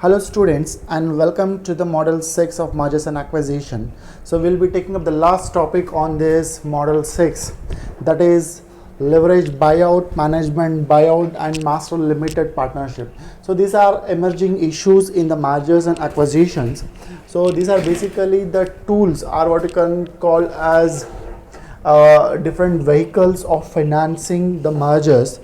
Hello students and welcome to the model 6 of mergers and acquisition. So we'll be taking up the last topic on this model 6, that is leverage buyout, management buyout and master limited partnership. So these are emerging issues in the mergers and acquisitions. So these are basically the tools or what you can call as different vehicles of financing the mergers,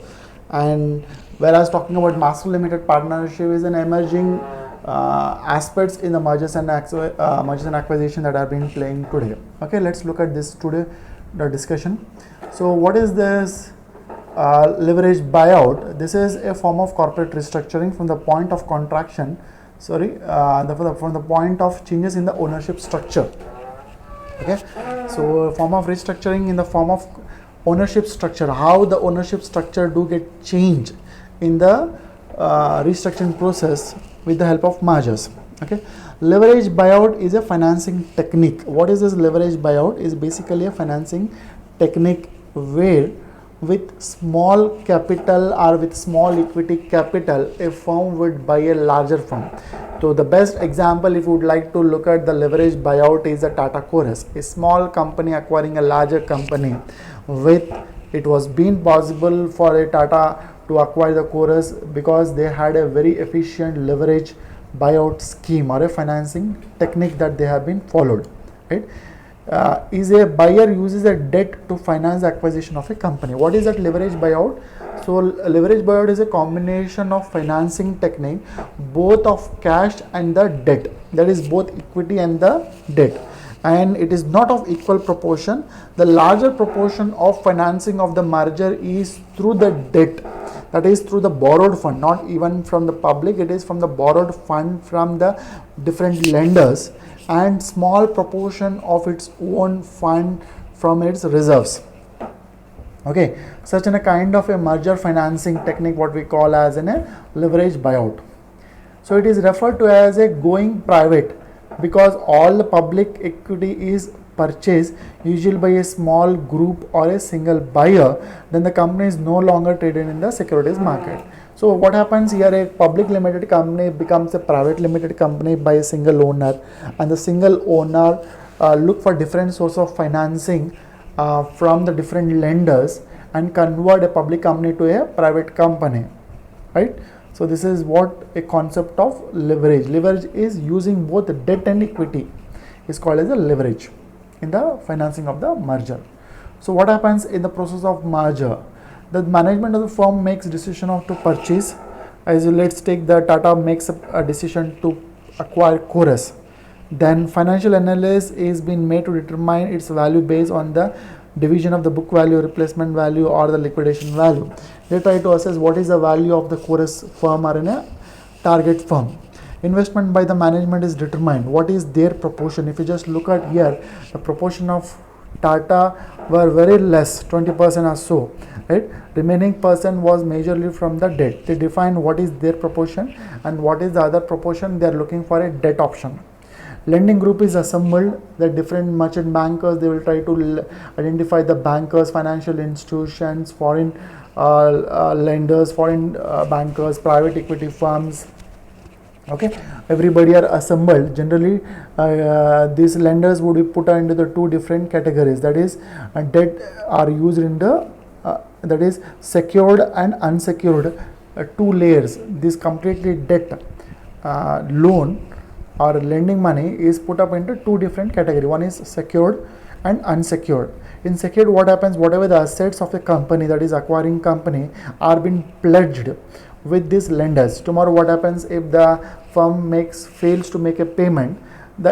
and whereas talking about master limited partnership is an emerging aspects in the mergers and acquisition that have been playing today. Okay, let's look at this today, the discussion. So what is this leverage buyout? This is a form of corporate restructuring from the point of contraction, from the point of changes in the ownership structure. Okay, so a form of restructuring in the form of ownership structure, how the ownership structure do get changed in the restructuring process with the help of mergers. Okay, leverage buyout is a financing technique. What is this leverage buyout? Is basically a financing technique where with small capital or with small equity capital a firm would buy a larger firm. So the best example, if you would like to look at the leverage buyout, is the Tata Chorus, a small company acquiring a larger company. With it was been possible for a Tata to acquire the Chorus because they had a very efficient leverage buyout scheme or a financing technique that they have been followed. Right? Is a buyer uses a debt to finance the acquisition of a company. What is that leverage buyout? So leverage buyout is a combination of financing technique, both of cash and the debt, that is both equity and the debt, and it is not of equal proportion. The larger proportion of financing of the merger is through the debt, that is through the borrowed fund, not even from the public, it is from the borrowed fund from the different lenders, and small proportion of its own fund from its reserves. Okay, such a kind of a merger financing technique, what we call as a leverage buyout. So it is referred to as a going private because all the public equity is purchased usually by a small group or a single buyer, then the company is no longer traded in the securities market. So what happens here, a public limited company becomes a private limited company by a single owner, and the single owner look for different source of financing from the different lenders and convert a public company to a private company, right? So this is what a concept of leverage. Leverage is using both debt and equity is called as a leverage in the financing of the merger. So what happens in the process of merger? The management of the firm makes decision of to purchase. As let's take the Tata makes a decision to acquire Chorus. Then financial analysis is being made to determine its value based on the division of the book value, replacement value or the liquidation value. They try to assess what is the value of the Chorus firm or in a target firm. Investment by the management is determined. What is their proportion? If you just look at here, the proportion of Tata were very less, 20% or so, right? Remaining percent was majorly from the debt. They define what is their proportion and what is the other proportion. They are looking for a debt option. Lending group is assembled. The different merchant bankers, they will try to identify the bankers, financial institutions, foreign lenders, foreign bankers, private equity firms. Okay, everybody are assembled. Generally these lenders would be put into the two different categories, that is debt are used in the that is secured and unsecured, two layers. This completely debt loan or lending money is put up into two different categories. One is secured and unsecured. In secured, what happens, whatever the assets of a company, that is acquiring company, are being pledged with these lenders. Tomorrow what happens if the firm fails to make a payment,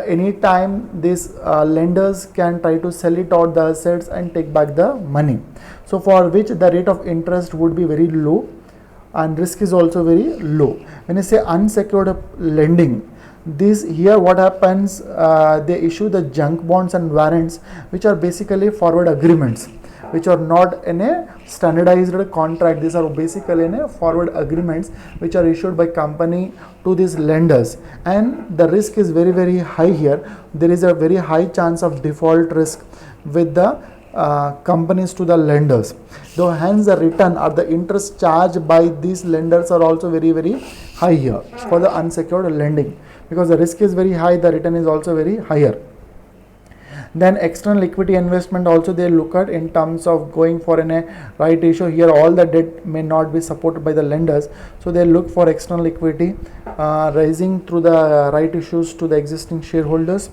any time these lenders can try to sell it out the assets and take back the money. So for which the rate of interest would be very low and risk is also very low. When you say unsecured lending, this here what happens, they issue the junk bonds and warrants, which are basically forward agreements, which are not in a standardized contract. These are basically in a forward agreements which are issued by company to these lenders, and the risk is very high here. There is a very high chance of default risk with the companies to the lenders. Though hence the return or the interest charged by these lenders are also very high here for the unsecured lending, because the risk is very high, the return is also very higher. Then external equity investment also they look at in terms of going for a right issue. Here all the debt may not be supported by the lenders, so they look for external equity raising through the right issues to the existing shareholders,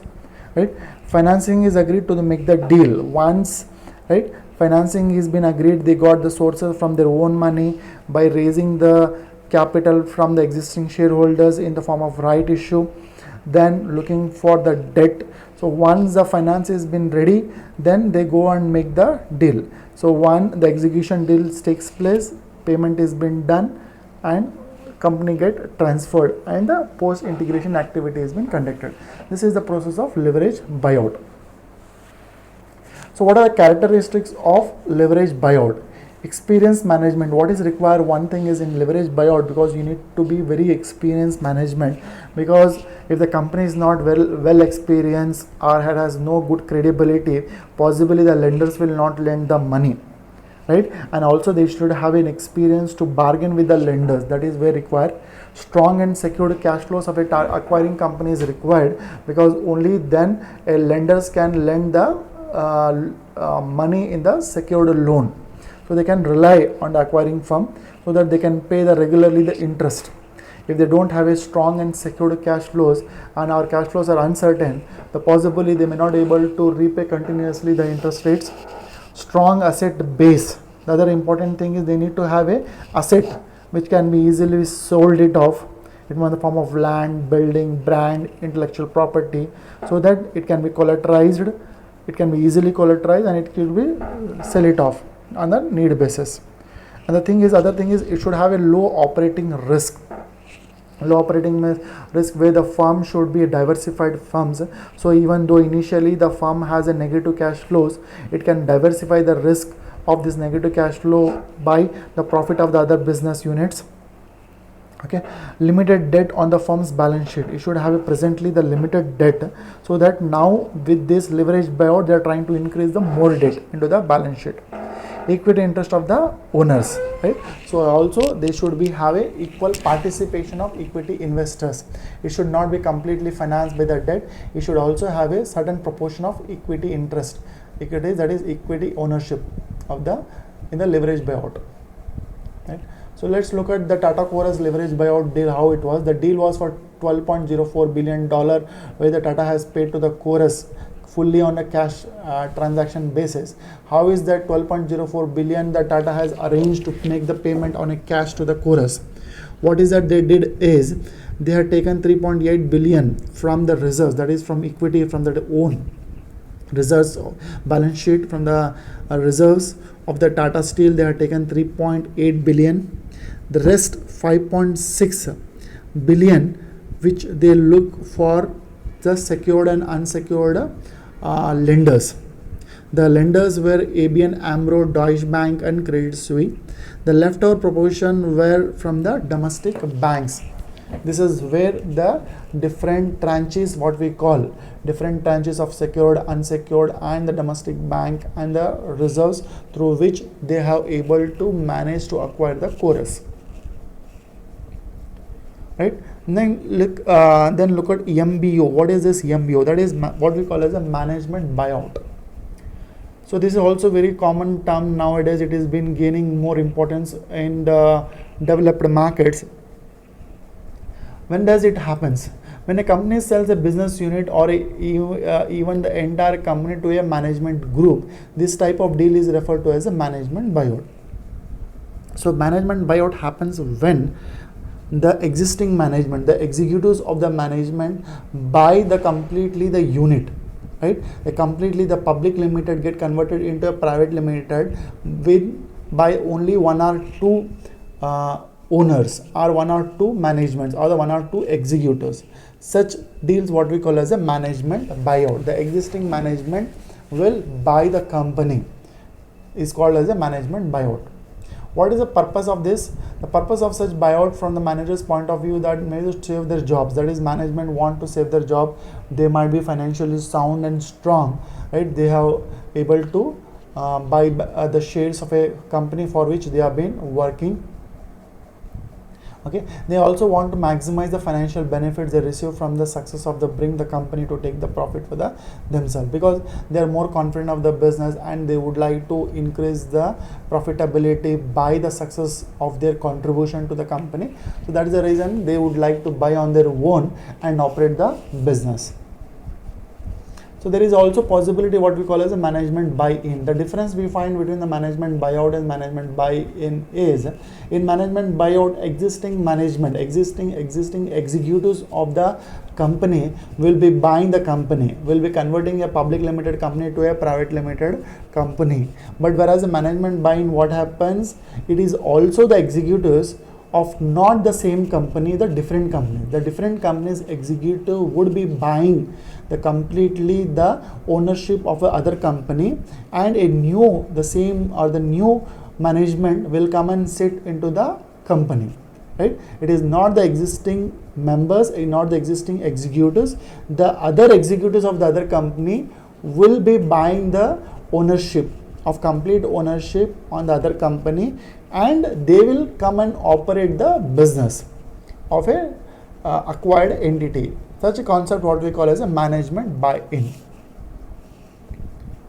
right? Financing is agreed to make the deal. Once, right, financing has been agreed, they got the sources from their own money by raising the capital from the existing shareholders in the form of right issue, then looking for the debt. So once the finance has been ready, then they go and make the deal. So one, the execution deal takes place, payment is been done, and company get transferred, and the post integration activity has been conducted. This is the process of leverage buyout. So what are the characteristics of leverage buyout? Experience management. What is required? One thing is in leverage buyout, because you need to be very experienced management, because if the company is not well experienced or has no good credibility, possibly the lenders will not lend the money, right? And also they should have an experience to bargain with the lenders. That is where required. Strong and secured cash flows of a acquiring company is required, because only then a lenders can lend the money in the secured loan. So they can rely on the acquiring firm so that they can pay regularly the interest. If they don't have a strong and secured cash flows, and our cash flows are uncertain, the possibly they may not be able to repay continuously the interest rates. Strong asset base. The other important thing is they need to have a asset which can be easily sold it off. It in the form of land, building, brand, intellectual property, so that it can be collateralized. It can be easily collateralized, and it will be sell it off on the need basis. And other thing is it should have a low operating risk. Low operating risk, where the firm should be diversified firms. So even though initially the firm has a negative cash flows, it can diversify the risk of this negative cash flow by the profit of the other business units. Okay, limited debt on the firm's balance sheet. It should have a presently the limited debt, so that now with this leverage buyout they are trying to increase the more debt into the balance sheet. Equity interest of the owners, right? So also they should be have a equal participation of equity investors. It should not be completely financed by the debt. It should also have a certain proportion of equity interest. Equity, that is equity ownership of the in the leverage buyout, right? So let's look at the Tata Chorus leverage buyout deal, how it was. The deal was for $12.04 billion, where the Tata has paid to the Chorus fully on a cash transaction basis. How is that 12.04 billion that Tata has arranged to make the payment on a cash to the Chorus? What is that they did is they had taken 3.8 billion from the reserves, that is from equity from the own reserves balance sheet. From the reserves of the Tata Steel, they had taken 3.8 billion. The rest 5.6 billion, which they look for the secured and unsecured lenders. The lenders were ABN AMRO, Deutsche Bank and Credit Suisse. The leftover proportion were from the domestic banks. This is where the different tranches, what we call different tranches of secured, unsecured and the domestic bank and the reserves through which they have able to manage to acquire the Chorus, right? Then look at MBO. What is this MBO? That is what we call as a management buyout. So this is also very common term nowadays. It has been gaining more importance in the developed markets. When does it happens? When a company sells a business unit or even the entire company to a management group, this type of deal is referred to as a management buyout. So management buyout happens when the existing management, the executives of the management buy the completely the unit, right? The public limited get converted into a private limited by only one or two owners or one or two managements or the one or two executors. Such deals what we call as a management buyout. The existing management will buy the company is called as a management buyout. What is the purpose of this? The purpose of such buyout from the manager's point of view, that may save their jobs. That is, management want to save their job. They might be financially sound and strong, right? They have able to buy the shares of a company for which they have been working. Okay, they also want to maximize the financial benefits they receive from the success of the bring the company to take the profit for themselves, because they are more confident of the business and they would like to increase the profitability by the success of their contribution to the company. So that is the reason they would like to buy on their own and operate the business. So there is also possibility what we call as a management buy-in. The difference we find between the management buyout and management buy-in is, in management buyout, existing executives of the company will be buying the company, will be converting a public limited company to a private limited company. But whereas a management buy-in, what happens, it is also the executives of not the same company, the different company. The different company's executive would be buying the completely the ownership of a other company, and the new management will come and sit into the company, right? It is not the existing members, not the existing executives. The other executives of the other company will be buying the ownership of complete ownership on the other company, and they will come and operate the business of a acquired entity. Such a concept what we call as a management buy-in,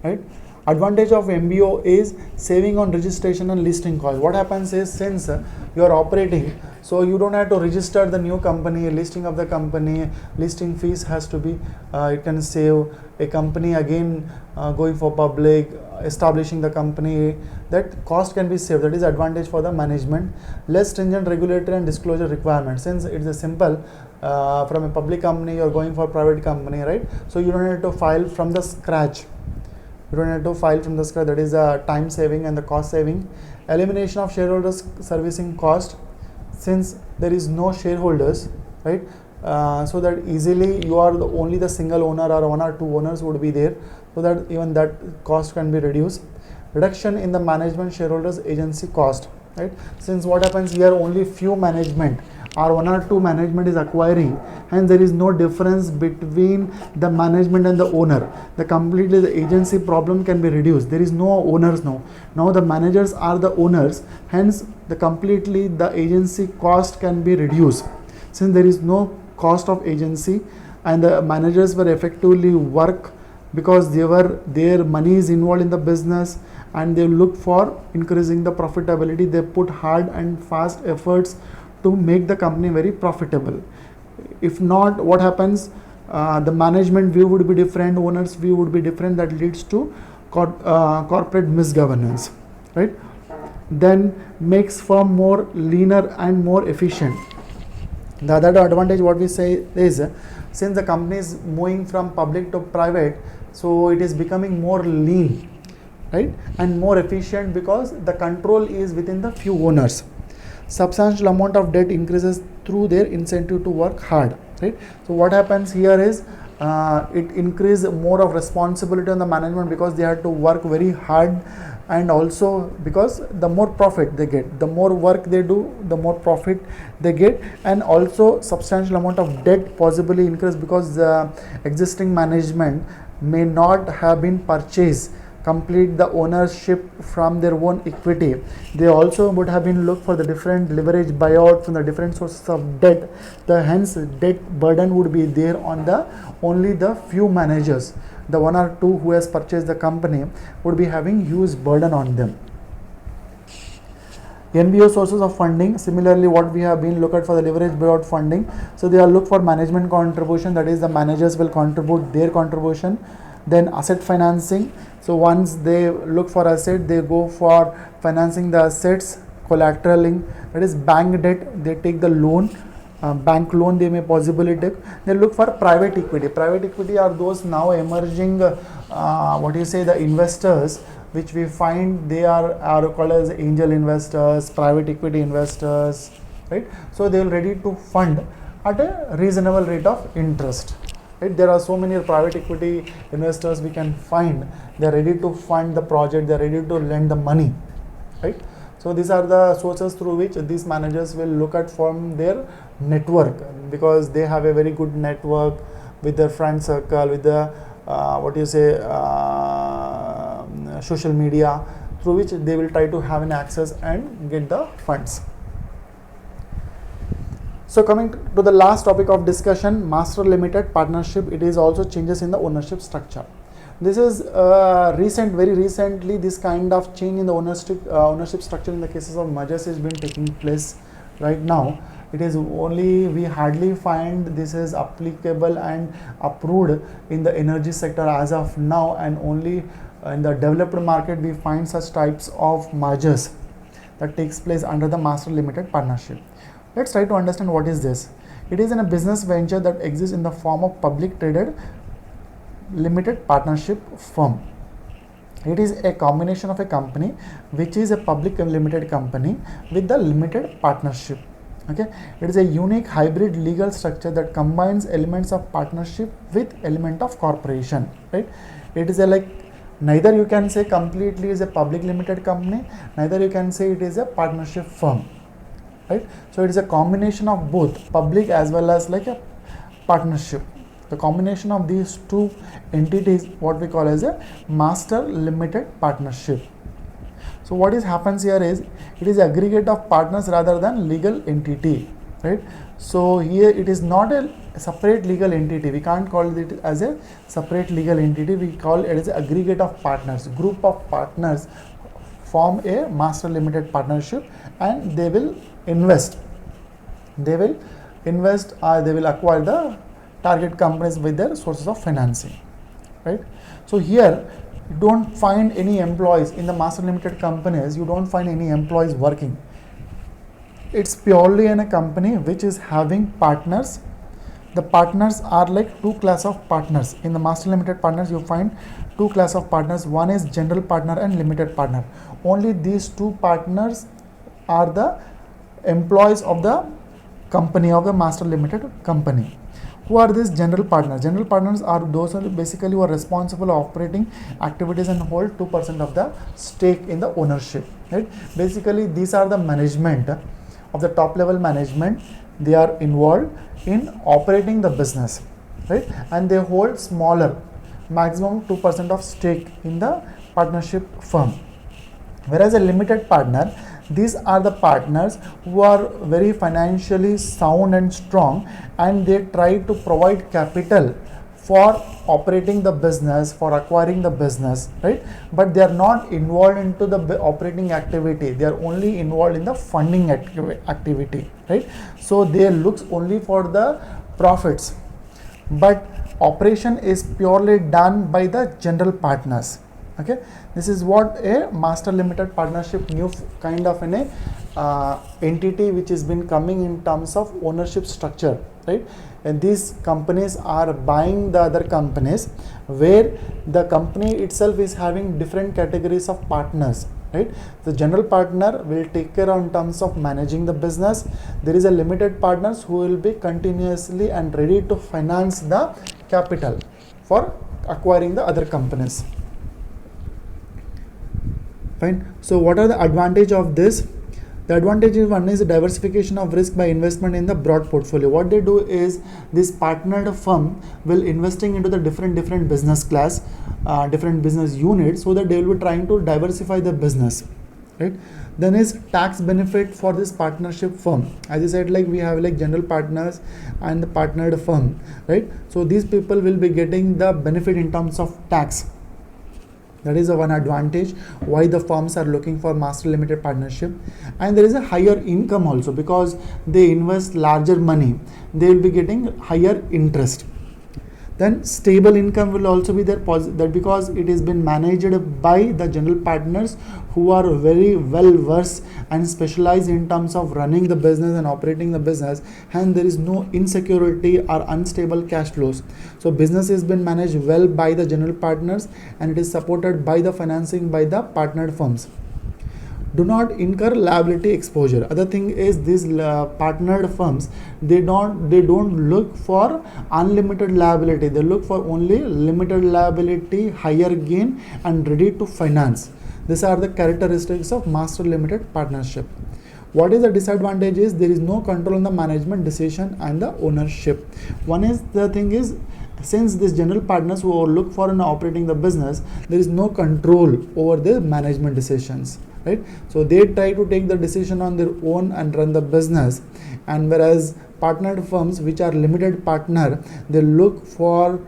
right? Advantage of MBO is saving on registration and listing cost. What happens is, since you are operating, so you don't have to register the new company, listing of the company, listing fees has to be, you can save a company again going for public, establishing the company, that cost can be saved. That is advantage for the management. Less stringent regulatory and disclosure requirements, since it is a simple from a public company you are going for private company, right? So you don't have to file from the scratch. That is time saving and the cost saving. Elimination of shareholders servicing cost, since there is no shareholders, right? So that easily you are only the single owner or one or two owners would be there, so that even that cost can be reduced. Reduction in the management shareholders agency cost, right? Since what happens here, only few management or one or two management is acquiring, and there is no difference between the management and the owner. The completely the agency problem can be reduced. There is no owners now. Now the managers are the owners, hence the completely the agency cost can be reduced. Since there is no cost of agency and the managers were effectively work because their money is involved in the business and they look for increasing the profitability. They put hard and fast efforts to make the company very profitable. If not, what happens, the management view would be different, owners view would be different, that leads to corporate misgovernance, right? Then makes firm more leaner and more efficient. The other advantage what we say is, since the company is moving from public to private, so it is becoming more lean, right, and more efficient, because the control is within the few owners. Substantial amount of debt increases through their incentive to work hard, right? So what happens here is, it increases more of responsibility on the management, because they have to work very hard, and also because the more profit they get, the more work they do, the more profit they get. And also substantial amount of debt possibly increase, because the existing management may not have been purchased complete the ownership from their own equity. They also would have been looked for the different leverage buyout from the different sources of debt. The hence debt burden would be there on the only the few managers. The one or two who has purchased the company would be having huge burden on them. MBO sources of funding, similarly what we have been looked at for the leverage buyout funding. So they are look for management contribution, that is the managers will contribute their contribution. Then asset financing, so once they look for asset, they go for financing the assets. Collateralizing, that is bank debt, they take the loan, bank loan they may possibly take. They look for private equity. Private equity are those now emerging the investors, which we find they are called as angel investors, private equity investors, right? So they are ready to fund at a reasonable rate of interest. Right? There are so many private equity investors we can find. They are ready to fund the project. They are ready to lend the money, right? So these are the sources through which these managers will look at from their network, because they have a very good network with their friend circle, with the social media, through which they will try to have an access and get the funds. So coming to the last topic of discussion, master limited partnership, it is also changes in the ownership structure. This is very recently this kind of change in the ownership structure in the cases of mergers has been taking place right now. It is only, we hardly find this is applicable and approved in the energy sector as of now, and only in the developed market we find such types of mergers that takes place under the master limited partnership. Let's try to understand what is this. It is in a business venture that exists in the form of public traded limited partnership firm. It is a combination of a company which is a public limited company with the limited partnership. Okay, it is a unique hybrid legal structure that combines elements of partnership with element of corporation. Right, it is a like, neither you can say completely is a public limited company, neither you can say it is a partnership firm. Right, so it is a combination of both public as well as like a partnership. The combination of these two entities, what we call as a master limited partnership. So what happens here is, it is aggregate of partners rather than legal entity, right? So here it is not a separate legal entity. We can't call it as a separate legal entity. We call it as an aggregate of partners. Group of partners form a master limited partnership, and they will invest. They will acquire the target companies with their sources of financing, right? So here you don't find any employees in the master limited companies. You don't find any employees working. It's purely in a company which is having partners. The partners are like two class of partners. In the master limited partners, you find two class of partners. One is general partner and limited partner. Only these two partners are the employees of the company, of the master limited company. Who are these general partners? General partners are those who basically who are responsible for operating activities and hold 2% of the stake in the ownership. Right? Basically, these are the management of the top level management. They are involved in operating the business, right? And they hold smaller, maximum 2% of stake in the partnership firm. Whereas a limited partner, these are the partners who are very financially sound and strong, and they try to provide capital for operating the business, for acquiring the business, right? But they are not involved into the operating activity. They are only involved in the funding activity, right? So they look only for the profits, but operation is purely done by the general partners. Okay, this is what a master limited partnership, new kind of an entity which has been coming in terms of ownership structure, right? And these companies are buying the other companies, where the company itself is having different categories of partners, right? The general partner will take care in terms of managing the business. There is a limited partners who will be continuously and ready to finance the capital for acquiring the other companies. Fine. So what are the advantage of this? The advantage is, one is diversification of risk by investment in the broad portfolio. What they do is, this partnered firm will investing into the different business class, different business units, so that they will be trying to diversify the business, right? Then is tax benefit for this partnership firm. As I said, like we have like general partners and the partnered firm, right? So these people will be getting the benefit in terms of tax. That is the one advantage why the firms are looking for master limited partnership. And there is a higher income also, because they invest larger money, they will be getting higher interest. Then stable income will also be there, that because it has been managed by the general partners who are very well versed and specialized in terms of running the business and operating the business, and there is no insecurity or unstable cash flows. So business has been managed well by the general partners, and it is supported by the financing by the partnered firms. Do not incur liability exposure. Other thing is, these partnered firms, they don't look for unlimited liability. They look for only limited liability, higher gain, and ready to finance. These are the characteristics of master limited partnership. What is the disadvantage is, there is no control on the management decision and the ownership. One is, the thing is, since these general partners who look for and operating the business, there is no control over the management decisions, right? So they try to take the decision on their own and run the business, and whereas partnered firms which are limited partner, they look for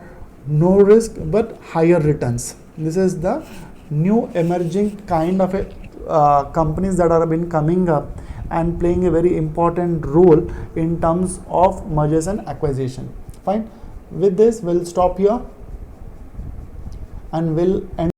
no risk but higher returns. This is the new emerging kind of companies that are been coming up and playing a very important role in terms of mergers and acquisition. Fine. With this, we'll stop here and we'll end